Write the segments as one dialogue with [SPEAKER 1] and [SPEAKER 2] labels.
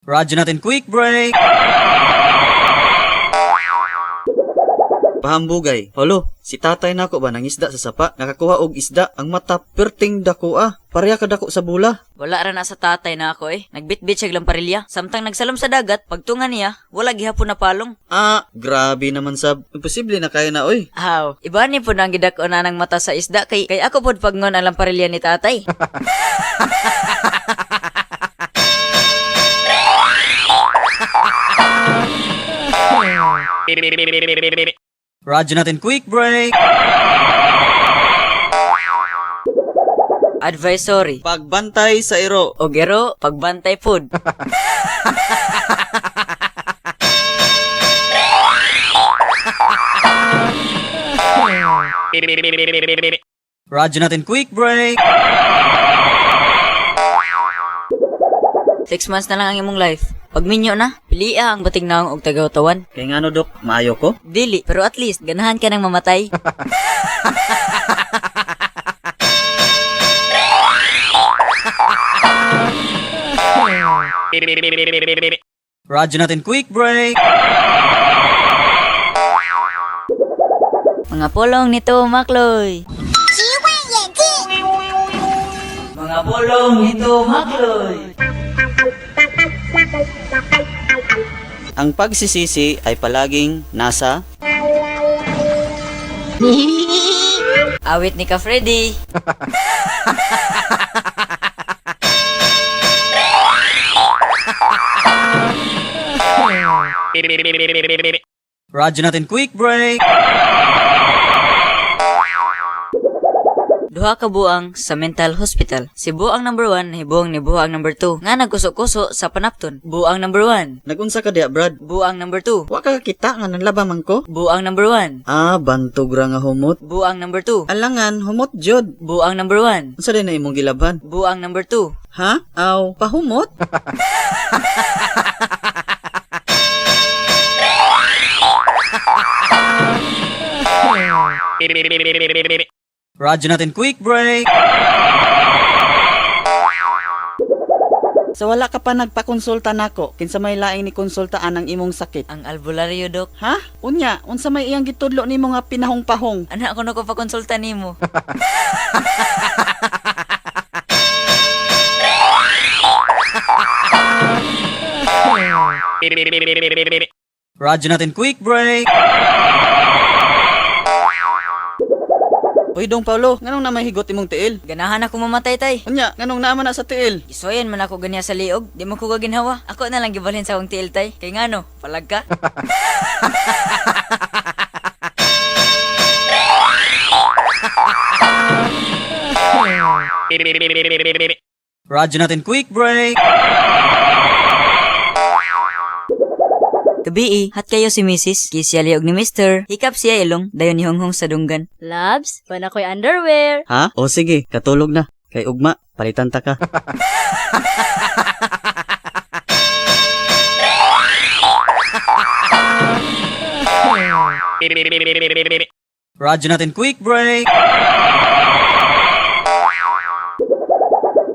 [SPEAKER 1] Radyo natin quick break! Pahambugay. Holo, si tatay nako ba nang isda sa sapa? Nakakuha og isda, ang mata perting dako Pareha ka dako sa bula.
[SPEAKER 2] Wala ra na sa tatay na ako Nagbitbit siya lamparilla. Samtang nagsalam sa dagat, pagtunga niya, wala gihapon na palong.
[SPEAKER 1] Grabe naman sab. Imposible na kaya na oy.
[SPEAKER 2] Aw, iba ni po nang gidako na ng mata sa isda kay ako pod pagngon ang lamparilla ni tatay.
[SPEAKER 1] Radyo natin quick break!
[SPEAKER 2] Advisory.
[SPEAKER 1] Pagbantay sa iro.
[SPEAKER 2] O gero, pagbantay food.
[SPEAKER 1] Radyo natin quick break!
[SPEAKER 2] 6 months na lang ang imong life. Pag minyo na, pilia ang bating naong og tagaw-tawan.
[SPEAKER 1] Kaya nga no, Dok, maayo ko.
[SPEAKER 2] Dili, pero at least ganahan ka nang mamatay.
[SPEAKER 1] Radyo natin quick break!
[SPEAKER 2] Mga polong nito, Makloy. Mga polong nito, Makloy.
[SPEAKER 1] Ang pagsisisi ay palaging nasa...
[SPEAKER 2] Awit ni Ka Freddy.
[SPEAKER 1] Radyo natin quick break!
[SPEAKER 2] Duha ka buang sa mental hospital. Si buang number 1 hibuang ni buang number 2 nga nagkusok-kusok sa panapton. Buang number 1.
[SPEAKER 1] Nagunsa ka diya, Brad?
[SPEAKER 2] Buang number 2.
[SPEAKER 1] Wa ka kita nga nanlaba man ko?
[SPEAKER 2] Buang number 1.
[SPEAKER 1] Bantog ra nga humot.
[SPEAKER 2] Buang number 2.
[SPEAKER 1] Alangan, humot jod.
[SPEAKER 2] Buang number 1.
[SPEAKER 1] Unsa din na imong gilaban?
[SPEAKER 2] Buang number 2.
[SPEAKER 1] Ha? Aw, pahumot? Radyo natin quick break! So wala ka pa nagpakonsulta nako, kinsa may laing ni konsultaan ang imong sakit.
[SPEAKER 2] Ang albularyo, Dok.
[SPEAKER 1] Ha? Unya, unsa may iyang gitudlo nimo nga pinahong-pahong?
[SPEAKER 2] Anak ko na ko pakonsulta nimo.
[SPEAKER 1] Radyo natin quick break! Uy, Dong Paulo, nganong na may higot imong tiil?
[SPEAKER 2] Ganahan ako mamatay, tay.
[SPEAKER 1] Unya, nganong naman na sa tiil?
[SPEAKER 2] Isoyan man ako ganiya sa liog. Di mo ko gaginhawa. Ako na lang gibalhin sa akong tiil, tay. Kay ngano, palag ka.
[SPEAKER 1] Radyo natin quick break!
[SPEAKER 2] Gabi hat kayo si Mrs. Kisya liog ni Mr. Hikap siya ilong, dayon ni Honghong sa dunggan.
[SPEAKER 3] Labs, pana ko'y underwear.
[SPEAKER 1] Ha? O sige, katulog na. Kay ugma, palitan ta ka. Radyo natin quick break!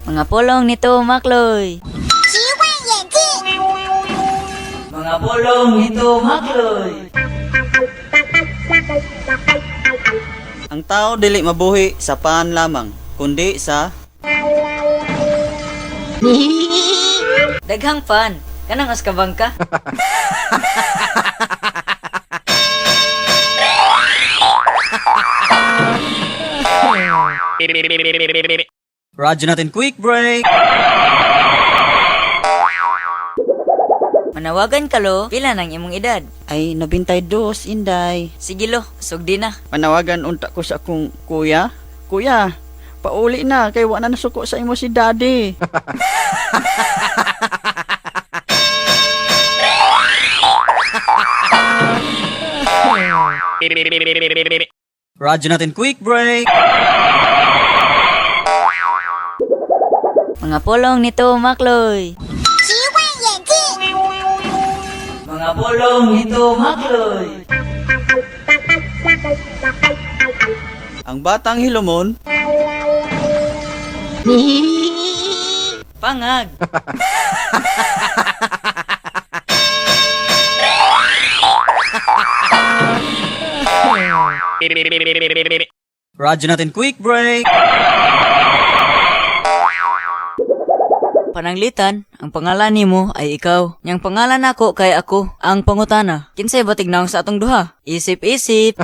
[SPEAKER 2] Mga polong nito, Makloy. Mga polong nito, Makloy.
[SPEAKER 1] Ang tao dili mabuhi sa paan lamang, kundi sa...
[SPEAKER 2] Daghang fan. Kanang askabang ka.
[SPEAKER 1] Radyo natin quick break!
[SPEAKER 2] Manawagan ka lo, pila nang imong edad?
[SPEAKER 1] Ay, nabintay dos, Inday.
[SPEAKER 2] Sige lo, sugdi na.
[SPEAKER 1] Manawagan unta ko sa akong kuya. Kuya, pauli na, kay wa na nasuko sa imo si daddy. Radyo natin quick break!
[SPEAKER 2] Mga polong nito, Makloy. Mga polong nito, Makloy.
[SPEAKER 1] Ang batang hilomon,
[SPEAKER 2] Pangag.
[SPEAKER 1] Radyo natin quick break.
[SPEAKER 2] Pananglitan, ang pangalan nimo ay ikaw. Yang pangalan nako kay ako. Ang pangutana, kinsay ba tignaw sa atong duha? Isip-isip.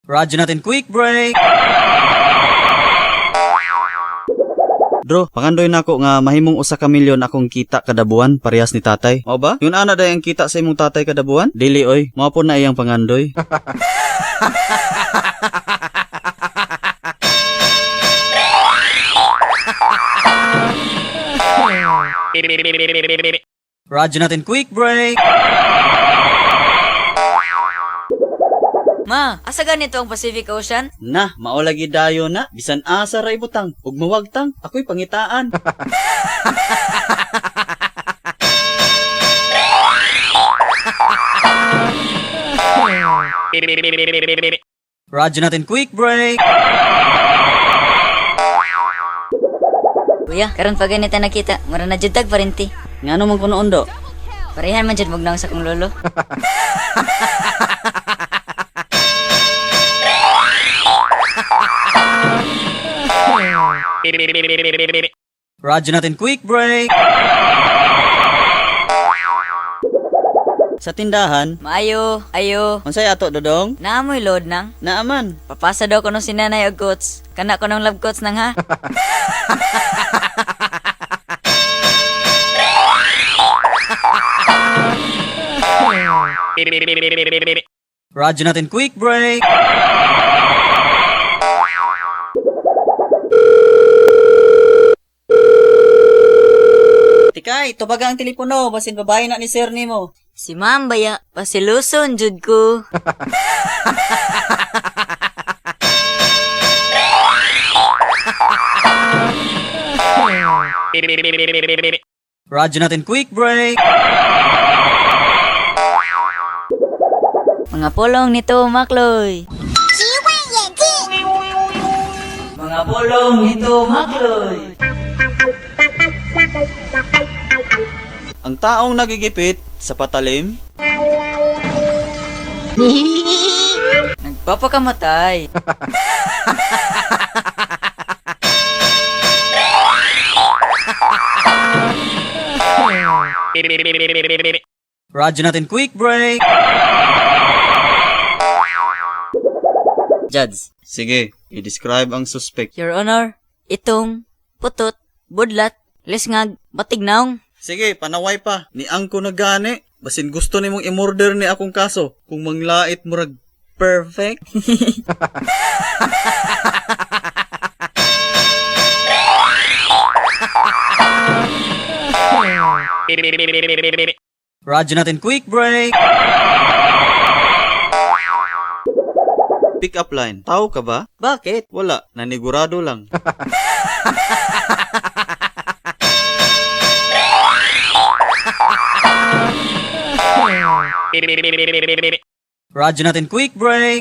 [SPEAKER 1] Radyo natin quick break. Bro, pangandoy nako nga mahimong usa ka milyon akong kita kada buwan parehas ni tatay. Mao ba? Yun ana day ang kita sa imong tatay kada buwan? Dili oy, mao po na iyang pangandoy. Radyo natin quick break.
[SPEAKER 2] Ma, asa ganito ang Pacific Ocean?
[SPEAKER 1] Na, mao lagi dayo na. Bisan asa ra ibutang ug mawagtang, ako'y pangitaan. Radyo natin quick break.
[SPEAKER 2] Kuya, karon pa ganito nakita. Mura na jud tag parinti.
[SPEAKER 1] Ngano man kuno ondo?
[SPEAKER 2] Parehan man jud mugnaw sa kong lolo.
[SPEAKER 1] Radyo natin quick break. Sa tindahan,
[SPEAKER 2] Maayo, ayo.
[SPEAKER 1] unsay ato dodong?
[SPEAKER 2] Naamoy load nang.
[SPEAKER 1] Naaman.
[SPEAKER 2] Papasa daw ko nung sinanay og coats. Kana ko nung love coats nang ha.
[SPEAKER 1] Radyo natin quick break. Tikay, tubaga ang telepono, basin babae na ni sir nimo.
[SPEAKER 2] Si Ma'am Baya, pasiluson jud ko.
[SPEAKER 1] Radyo natin quick break.
[SPEAKER 2] Mga pulong nito, Makloy. Mga pulong nito, Makloy.
[SPEAKER 1] Ang taong nagigipit sa patalim,
[SPEAKER 2] Nagpapakamatay.
[SPEAKER 1] radyo natin quick break.
[SPEAKER 2] Judge.
[SPEAKER 1] Sige, i-describe ang suspect.
[SPEAKER 2] Your Honor, itong putot, budlat, lisngag, batignaong.
[SPEAKER 1] Sige, panaway pa. Ni angko na gani. Basin gusto nimong i-murder ni akong kaso. Kung manglait murag perfect. radyo natin quick break. Pick up line. Tao ka ba? Bakit? Wala. Nanigurado lang. radyo natin quick break.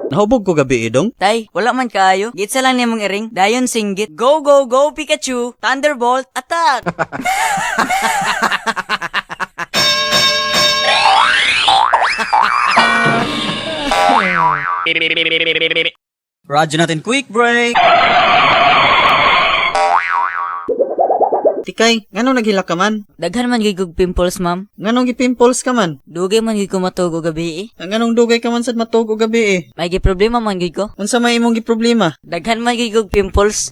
[SPEAKER 1] Nahubog ko gabi idong.
[SPEAKER 2] Tay, wala man kaayo. Gitsa lang niya mong iring. Dayon singgit. Go, go, go, Pikachu! Thunderbolt, attack!
[SPEAKER 1] radyo natin quick break. Tikay, nganong naghilak ka man?
[SPEAKER 2] Daghan man gigog pimples, ma'am.
[SPEAKER 1] Nganong gipimples ka man?
[SPEAKER 2] Dugay man gig ko matugo gabi eh.
[SPEAKER 1] Ang nganong dugay ka man sad matug og gabi eh.
[SPEAKER 2] May giproblema man gig ko.
[SPEAKER 1] Unsa may imong giproblema?
[SPEAKER 2] Daghan man gigog pimples.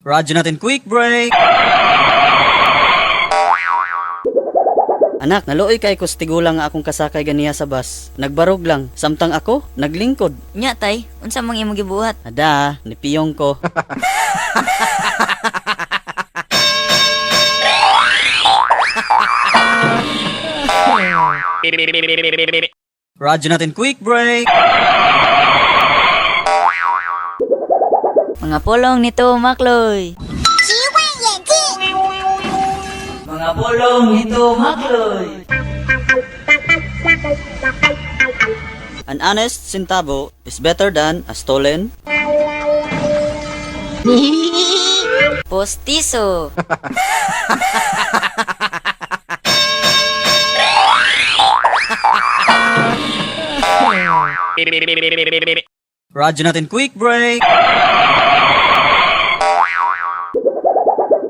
[SPEAKER 1] radyo natin quick break. Anak, naluoy kay ko tigulang nga akong kasakay ganiya sa bus. Nagbarog lang, samtang ako, naglingkod.
[SPEAKER 2] Nya tay, unsa mang imong gibuhat?
[SPEAKER 1] Ada, nipiyong ko. radyo natin quick break.
[SPEAKER 2] Mga pulong nito, Makloy. Mga Mga pulong nito makloy.
[SPEAKER 1] An honest centavo is better than a stolen.
[SPEAKER 3] Postiso.
[SPEAKER 1] Radyo natin quick break.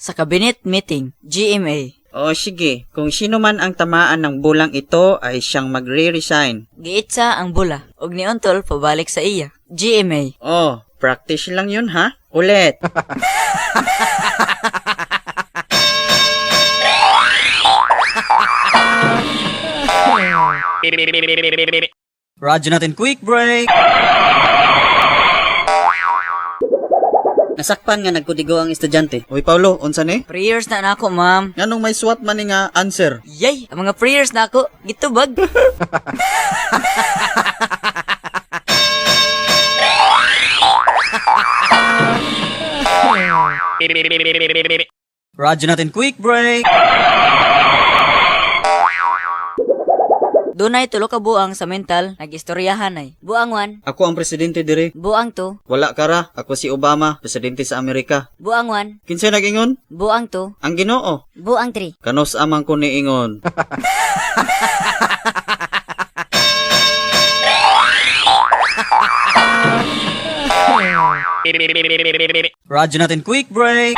[SPEAKER 2] Sa cabinet meeting, GMA.
[SPEAKER 4] O sige, kung sino man ang tamaan ng bulang ito ay siyang magre-resign.
[SPEAKER 2] Giitsa ang bula, ug niuntol pabalik sa iya. GMA.
[SPEAKER 4] Oh, practice lang yun ha? Ulit.
[SPEAKER 1] Radyo natin quick break.
[SPEAKER 4] Nasakpan nga nagkudigo ang estudyante.
[SPEAKER 1] Uy Paulo, unsa ni?
[SPEAKER 2] Prayers na nako, ma'am.
[SPEAKER 1] Nganong may SWAT man ni nga answer?
[SPEAKER 2] Yay! Ang mga prayers na ako, gitubag.
[SPEAKER 1] Radyo natin quick break.
[SPEAKER 2] Dunay tulo ka buang sa mental, nag-istoryahan ay.
[SPEAKER 3] Buang 1.
[SPEAKER 1] Ako ang presidente dire.
[SPEAKER 3] Buang 2.
[SPEAKER 1] Wala ka ra, ako si Obama, presidente sa Amerika.
[SPEAKER 3] Buang 1.
[SPEAKER 1] Kinsay nag-ingon?
[SPEAKER 3] Buang 2.
[SPEAKER 1] Ang Ginoo.
[SPEAKER 3] Buang 3.
[SPEAKER 1] Kanos amang ko niingon. Radyo natin quick break.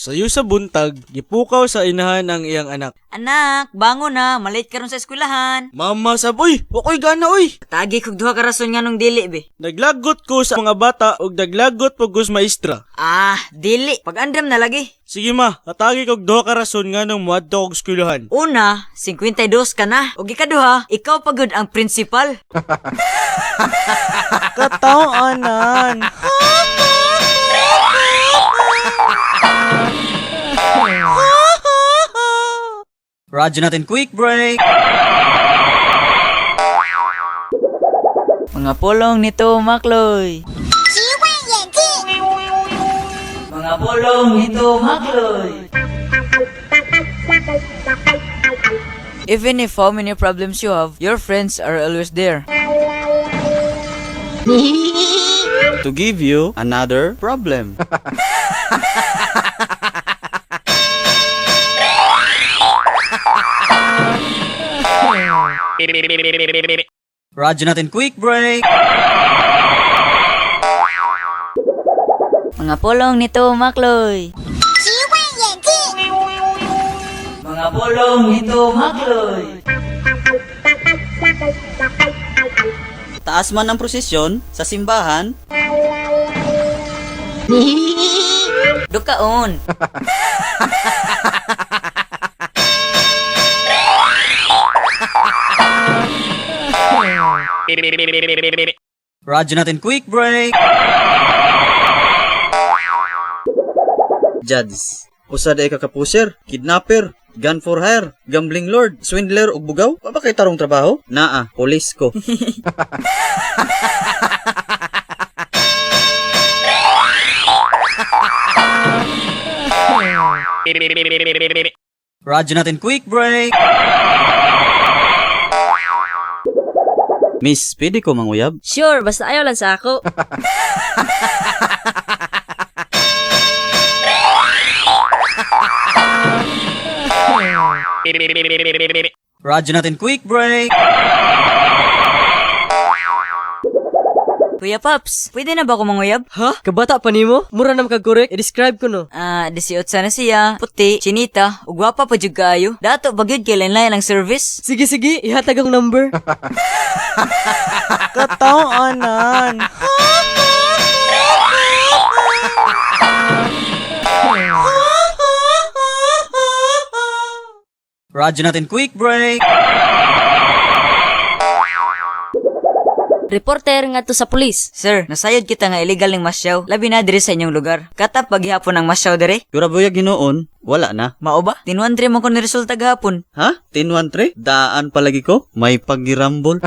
[SPEAKER 5] Sayo sa buntag, gipukaw sa inahan ang iyang anak.
[SPEAKER 2] Anak, bango na, malate ka ron sa eskwelahan.
[SPEAKER 5] Mama saboy, wakoy gana oy.
[SPEAKER 2] Tagi kog duha ka rason nga nung dili be.
[SPEAKER 5] Naglagot ko sa mga bata ug naglagot pag gus maestra.
[SPEAKER 2] Ah, dili. Pag-andam na lagi.
[SPEAKER 5] Sige ma, katagi kog duha ka rason nga nung muadto og eskwelahan.
[SPEAKER 2] Una, 52 ka na. O ikaduha, ikaw pagod ang principal.
[SPEAKER 5] Kataoanan.
[SPEAKER 1] Radyo natin quick break.
[SPEAKER 2] Mga pulong nito makloy. Mga pulong nito makloy. Even if how many problems you have, your friends are always there.
[SPEAKER 1] To give you another problem. Radyo natin quick break.
[SPEAKER 3] Mga pulong nito makloy.
[SPEAKER 2] Mga pulong nito makloy.
[SPEAKER 1] Taas man ang prosesyon sa simbahan.
[SPEAKER 2] Dukaon.
[SPEAKER 1] Radyo natin quick break. Judge, usa day ka kapuser, kidnapper, gun for hire, gambling lord, swindler ug bugaw? Pa ba kay tarong trabaho? Naa, polis ko. Radyo natin quick break. Miss, pwede ko manguyab?
[SPEAKER 3] Sure, basta ayaw lang sa ako.
[SPEAKER 1] Radyo natin quick break.
[SPEAKER 2] Kuya Paps, pwede na ba ako manguyab?
[SPEAKER 6] Ha? Kabata pa nimo? Mura nam kag correct, i-describe ko no.
[SPEAKER 2] 18 na siya, puti, chinita, ug gwapa pa jud kaayo. Dato bagyod kay lain-lain ang service.
[SPEAKER 6] Sige sige, ihatag ang number.
[SPEAKER 5] Kataoanan.
[SPEAKER 1] Radyo natin quick break.
[SPEAKER 3] Reporter nga to sa pulis.
[SPEAKER 2] Sir, nasayod kita nga illegal ng masyaw. Labi na diri sa inyong lugar. Katap paghihapon ang masyaw diri.
[SPEAKER 1] Grabe ginoon, wala na.
[SPEAKER 2] Mao ba? Tinuandre mo ko ni resulta gahapon.
[SPEAKER 1] Ha? 10-1-3? Daan palagi ko? May paggirambol.